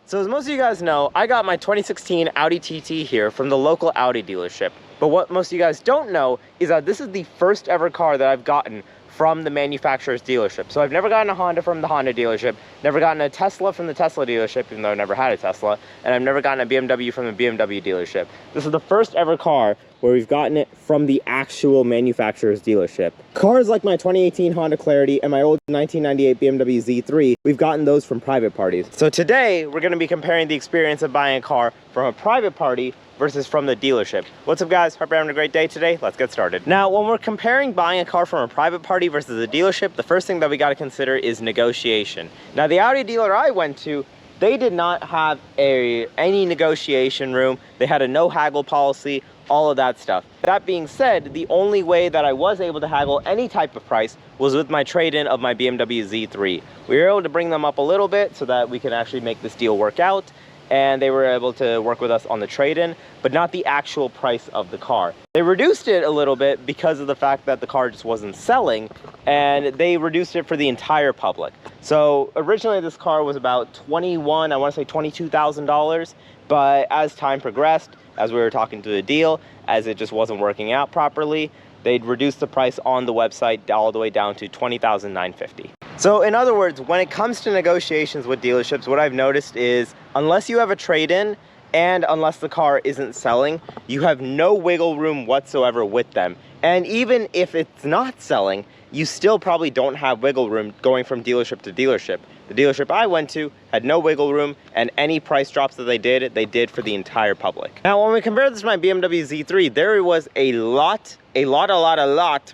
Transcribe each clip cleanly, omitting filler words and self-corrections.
So as most of you guys know, I got my 2016 Audi TT here from the local Audi dealership. But what most of you guys don't know is that this is the first ever car that I've gotten from the manufacturer's dealership. So I've never gotten a Honda from the Honda dealership, never gotten a Tesla from the Tesla dealership, even though I've never had a Tesla, and I've never gotten a BMW from the BMW dealership. This is the first ever car where we've gotten it from the actual manufacturer's dealership. Cars like my 2018 Honda Clarity and my old 1998 BMW Z3, we've gotten those from private parties. So today, we're gonna be comparing the experience of buying a car from a private party versus from the dealership. What's up guys, hope you're having a great day today. Let's get started. Now, when we're comparing buying a car from a private party versus a dealership, the first thing that we gotta consider is negotiation. Now, the Audi dealer I went to, they did not have any negotiation room. They had a no haggle policy, all of that stuff. That being said, the only way that I was able to haggle any type of price was with my trade-in of my BMW Z3. We were able to bring them up a little bit so that we could actually make this deal work out, and they were able to work with us on the trade-in, but not the actual price of the car. They reduced it a little bit because of the fact that the car just wasn't selling, and they reduced it for the entire public. So originally this car was about $22,000, but as time progressed, as we were talking to the deal, as it just wasn't working out properly, they'd reduced the price on the website all the way down to $20,950. So in other words, when it comes to negotiations with dealerships, what I've noticed is unless you have a trade-in and unless the car isn't selling, you have no wiggle room whatsoever with them. And even if it's not selling, you still probably don't have wiggle room going from dealership to dealership. The dealership I went to had no wiggle room, and any price drops that they did for the entire public. Now, when we compare this to my BMW Z3, there was a lot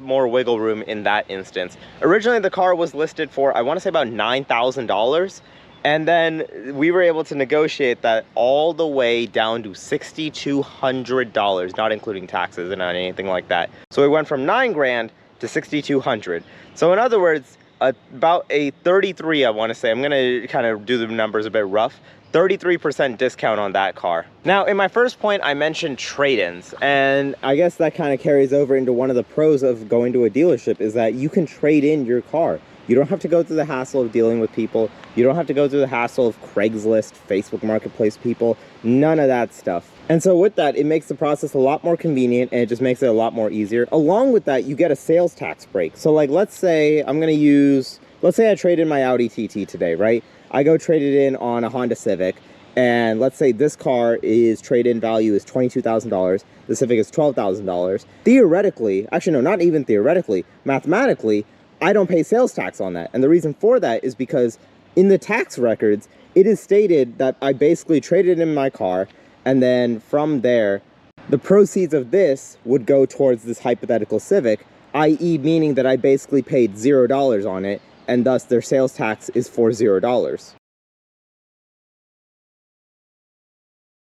more wiggle room in that instance. Originally, the car was listed for, I want to say about $9,000. And then we were able to negotiate that all the way down to $6,200, not including taxes and anything like that. So we went from 9 grand to 6,200. So in other words, about a 33, I want to say, I'm going to kind of do the numbers a bit rough, 33% discount on that car. Now, in my first point, I mentioned trade-ins, and I guess that kind of carries over into one of the pros of going to a dealership is that you can trade in your car. You don't have to go through the hassle of dealing with people. You don't have to go through the hassle of Craigslist, Facebook Marketplace people, none of that stuff. And so with that, it makes the process a lot more convenient, and it just makes it a lot more easier. Along with that, you get a sales tax break. So like, let's say I trade in my Audi TT today, right? I go trade it in on a Honda Civic, and let's say this car is trade-in value is $22,000. The Civic is $12,000. Theoretically, actually no, not even theoretically, mathematically, I don't pay sales tax on that. And the reason for that is because in the tax records, it is stated that I basically traded in my car, and then from there, the proceeds of this would go towards this hypothetical Civic, i.e. meaning that I basically paid $0 on it, and thus their sales tax is for $0.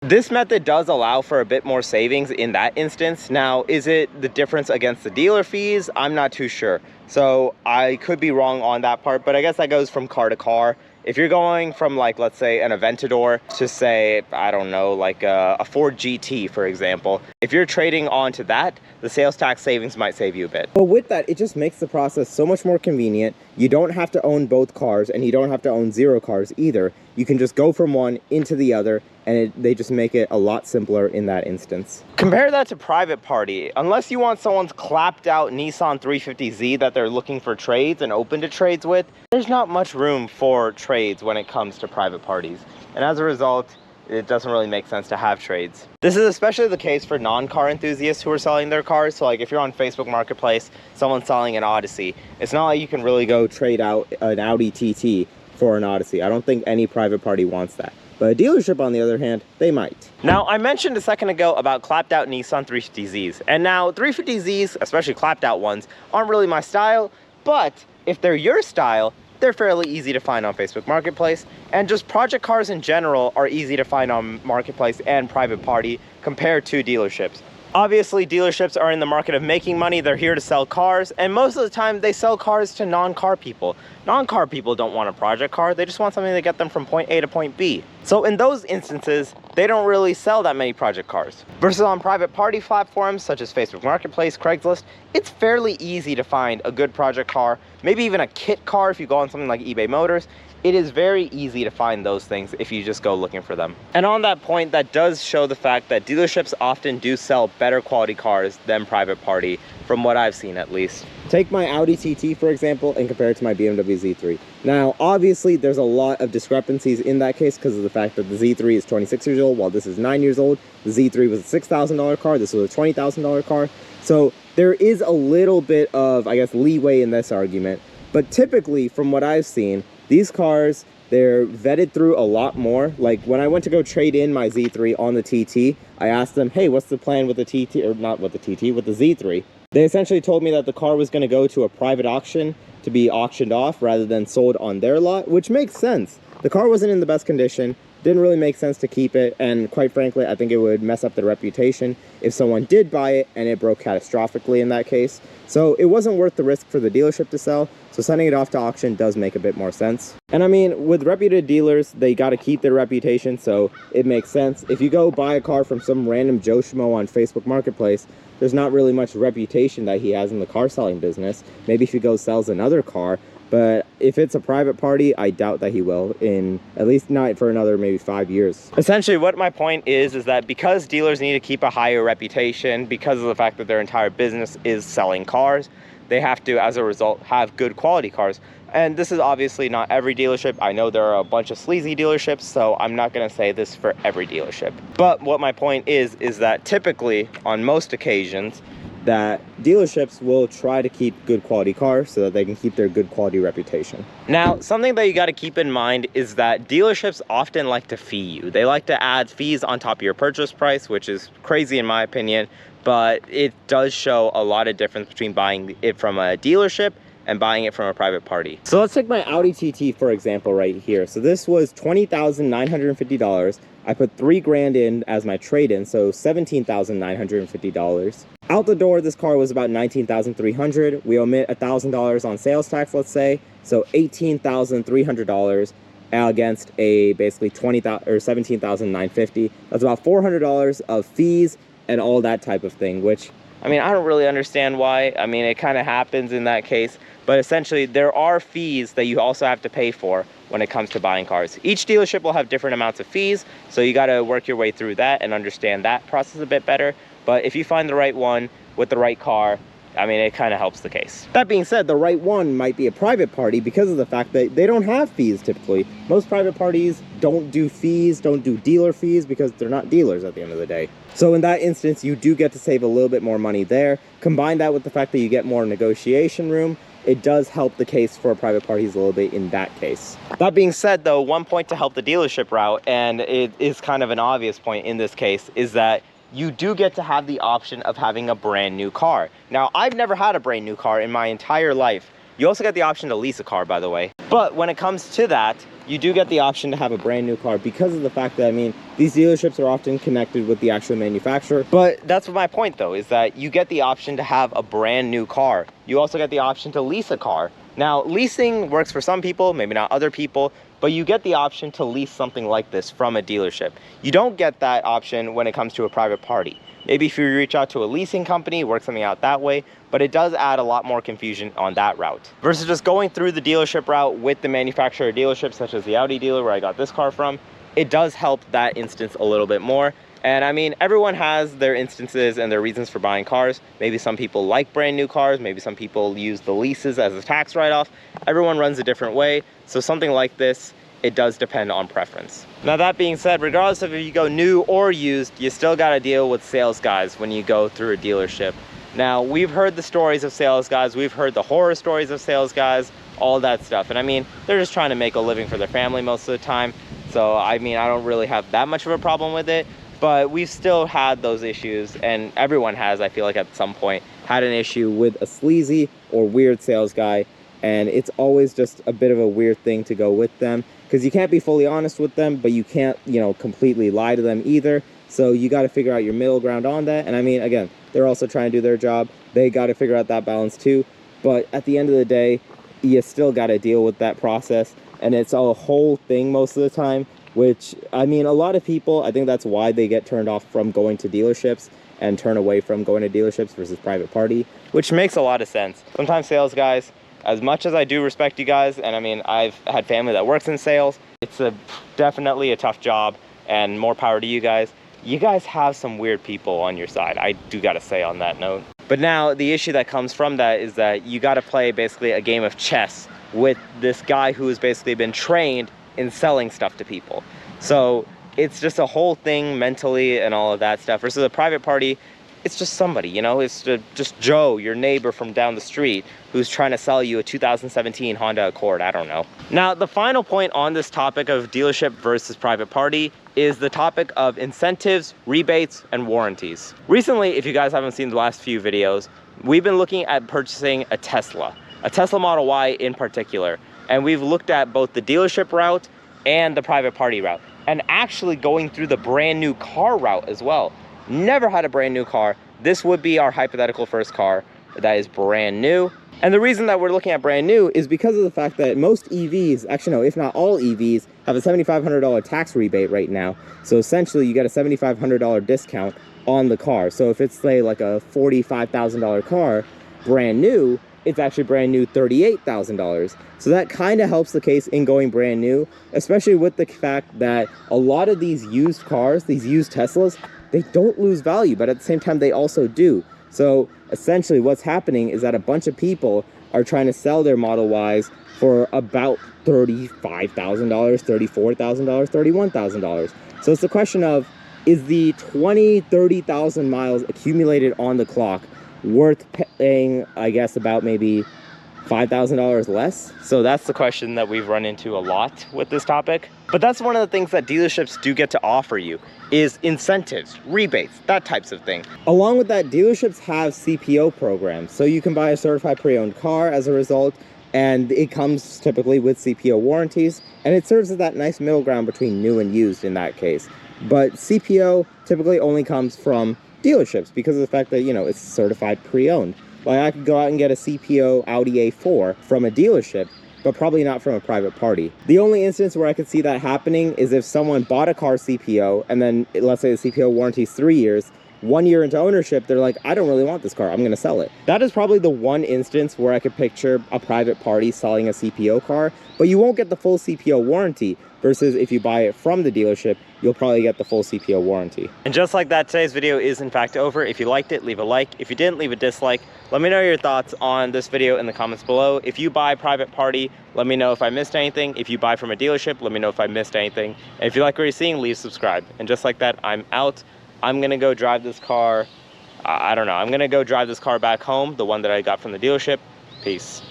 This method does allow for a bit more savings in that instance. Now, is it the difference against the dealer fees? I'm not too sure. So I could be wrong on that part, but I guess that goes from car to car. If you're going from, like, let's say an Aventador to, say, I don't know, like a Ford GT, for example, if you're trading onto that, the sales tax savings might save you a bit. But with that, it just makes the process so much more convenient. You don't have to own both cars, and you don't have to own 0 cars either. You can just go from one into the other, and they just make it a lot simpler in that instance. Compare that to private party. Unless you want someone's clapped out Nissan 350Z that they're looking for trades and open to trades with, there's not much room for trades when it comes to private parties. And as a result, it doesn't really make sense to have trades. This is especially the case for non-car enthusiasts who are selling their cars. So like if you're on Facebook Marketplace, someone's selling an Odyssey, it's not like you can really go trade out an Audi TT for an Odyssey. I don't think any private party wants that. But a dealership, on the other hand, they might. Now, I mentioned a second ago about clapped out Nissan 350Zs. And now 350Zs, especially clapped out ones, aren't really my style, but if they're your style, they're fairly easy to find on Facebook Marketplace, and just project cars in general are easy to find on Marketplace and private party compared to dealerships. Obviously, dealerships are in the market of making money. They're here to sell cars, and most of the time they sell cars to non-car people. Non-car people don't want a project car. They just want something to get them from point A to point B. So in those instances, they don't really sell that many project cars. Versus on private party platforms such as Facebook Marketplace, Craigslist, it's fairly easy to find a good project car, maybe even a kit car if you go on something like eBay Motors. it is very easy to find those things if you just go looking for them. And on that point, that does show the fact that dealerships often do sell better quality cars than private party, from what I've seen at least. Take my Audi TT, for example, and compare it to my BMW Z3. Now, obviously, there's a lot of discrepancies in that case because of the fact that the Z3 is 26 years old, while this is 9 years old. The Z3 was a $6,000 car, this was a $20,000 car. So there is a little bit of, I guess, leeway in this argument. But typically, from what I've seen, these cars, they're vetted through a lot more. Like when I went to go trade in my Z3 on the TT, I asked them, hey, what's the plan with the TT, or not with the TT, with the Z3? They essentially told me that the car was going to go to a private auction to be auctioned off rather than sold on their lot, which makes sense. The car wasn't in the best condition, didn't really make sense to keep it, and quite frankly, I think it would mess up their reputation if someone did buy it and it broke catastrophically in that case. So it wasn't worth the risk for the dealership to sell, so sending it off to auction does make a bit more sense. And I mean, with reputed dealers, they got to keep their reputation, so it makes sense. If you go buy a car from some random Joe Schmo on Facebook Marketplace, there's not really much reputation that he has in the car selling business. Maybe if he goes sells another car, but if it's a private party, I doubt that he will, in at least not for another maybe 5 years. Essentially, what my point is that because dealers need to keep a higher reputation because of the fact that their entire business is selling cars, they have to, as a result, have good quality cars. And this is obviously not every dealership. I know there are a bunch of sleazy dealerships, so I'm not going to say this for every dealership. But what my point is that typically, on most occasions, that dealerships will try to keep good quality cars so that they can keep their good quality reputation. Now, something that you got to keep in mind is that dealerships often like to fee you. They like to add fees on top of your purchase price, which is crazy in my opinion, but it does show a lot of difference between buying it from a dealership and buying it from a private party. So let's take my Audi TT for example right here. So this was $20,950. I put $3,000 in as my trade-in, so $17,950. Out the door, this car was about $19,300. We omit $1,000 on sales tax, let's say, so $18,300 against a basically $17,950. That's about $400 of fees and all that type of thing, which, I mean, I don't really understand why. I mean, it kind of happens in that case, but essentially there are fees that you also have to pay for when it comes to buying cars. Each dealership will have different amounts of fees, so you got to work your way through that and understand that process a bit better. But if you find the right one with the right car, I mean, it kind of helps the case. That being said, the right one might be a private party because of the fact that they don't have fees typically. Most private parties don't do fees, don't do dealer fees because they're not dealers at the end of the day. So in that instance, you do get to save a little bit more money there. Combine that with the fact that you get more negotiation room, it does help the case for private parties a little bit in that case. That being said though, one point to help the dealership route, and it is kind of an obvious point in this case, is that you do get to have the option of having a brand new car. Now, I've never had a brand new car in my entire life. You also get the option to lease a car, by the way. But when it comes to that, you do get the option to have a brand new car because of the fact that, I mean, these dealerships are often connected with the actual manufacturer. But that's my point though, is that you get the option to have a brand new car. You also get the option to lease a car. Now, leasing works for some people, maybe not other people, but you get the option to lease something like this from a dealership. You don't get that option when it comes to a private party. Maybe if you reach out to a leasing company, work something out that way, but it does add a lot more confusion on that route. Versus just going through the dealership route with the manufacturer dealership, such as the Audi dealer where I got this car from, it does help that instance a little bit more. And I mean, everyone has their instances and their reasons for buying cars. Maybe some people like brand new cars, maybe some people use the leases as a tax write-off. Everyone runs a different way, so something like this, it does depend on preference. Now that being said, regardless of if you go new or used, you still got to deal with sales guys when you go through a dealership. Now, we've heard the stories of sales guys, we've heard the horror stories of sales guys, all that stuff. And I mean, they're just trying to make a living for their family most of the time. So I mean, I don't really have that much of a problem with it, but we've still had those issues, and everyone has, I feel like at some point, had an issue with a sleazy or weird sales guy. And it's always just a bit of a weird thing to go with them, because you can't be fully honest with them, but you can't, you know, completely lie to them either. So you got to figure out your middle ground on that. And I mean, again, they're also trying to do their job. They got to figure out that balance too. But at the end of the day, you still got to deal with that process. And it's a whole thing most of the time, which, I mean, a lot of people, I think that's why they get turned off from going to dealerships and turn away from going to dealerships versus private party, which makes a lot of sense. Sometimes sales guys, as much as I do respect you guys, and I mean, I've had family that works in sales, it's definitely a tough job, and more power to you guys. You guys have some weird people on your side, I do gotta say on that note. But now the issue that comes from that is that you gotta play basically a game of chess with this guy who has basically been trained in selling stuff to people. So it's just a whole thing mentally and all of that stuff. Versus a private party, it's just somebody, you know, it's just Joe, your neighbor from down the street, who's trying to sell you a 2017 Honda Accord, I don't know. Now, the final point on this topic of dealership versus private party is the topic of incentives, rebates, and warranties. Recently, if you guys haven't seen the last few videos, we've been looking at purchasing a Tesla Model Y in particular. And we've looked at both the dealership route and the private party route, and actually going through the brand new car route as well. Never had a brand new car. This would be our hypothetical first car that is brand new. And the reason that we're looking at brand new is because of the fact that most EVs, actually no, if not all EVs, have a $7,500 tax rebate right now. So essentially you get a $7,500 discount on the car. So if it's, say, like a $45,000 car, brand new, it's actually brand new $38,000. So that kind of helps the case in going brand new, especially with the fact that a lot of these used cars, these used Teslas, they don't lose value, but at the same time they also do. So essentially what's happening is that a bunch of people are trying to sell their Model Ys for about $35,000, $34,000, $31,000. So it's the question of, is the 30,000 miles accumulated on the clock worth paying, I guess, about maybe $5,000 less? So that's the question that we've run into a lot with this topic. But that's one of the things that dealerships do get to offer you, is incentives, rebates, that types of thing. Along with that, dealerships have CPO programs. So you can buy a certified pre-owned car as a result, and it comes typically with CPO warranties, and it serves as that nice middle ground between new and used in that case. But CPO typically only comes from dealerships because of the fact that, you know, it's certified pre-owned. Like, I could go out and get a CPO Audi A4 from a dealership, but probably not from a private party. The only instance where I could see that happening is if someone bought a car CPO, and then let's say the CPO warranty is 3 years, 1 year into ownership, they're like, I don't really want this car, I'm gonna sell it. That is probably the one instance where I could picture a private party selling a CPO car, but you won't get the full CPO warranty, versus if you buy it from the dealership, you'll probably get the full CPO warranty. And just like that, today's video is in fact over. If you liked it, leave a like. If you didn't, leave a dislike. Let me know your thoughts on this video in the comments below. If you buy private party, let me know if I missed anything. If you buy from a dealership, let me know if I missed anything. And if you like what you're seeing, leave subscribe. And just like that, I'm out. I'm gonna go drive this car. I don't know. I'm gonna go drive this car back home, the one that I got from the dealership. Peace.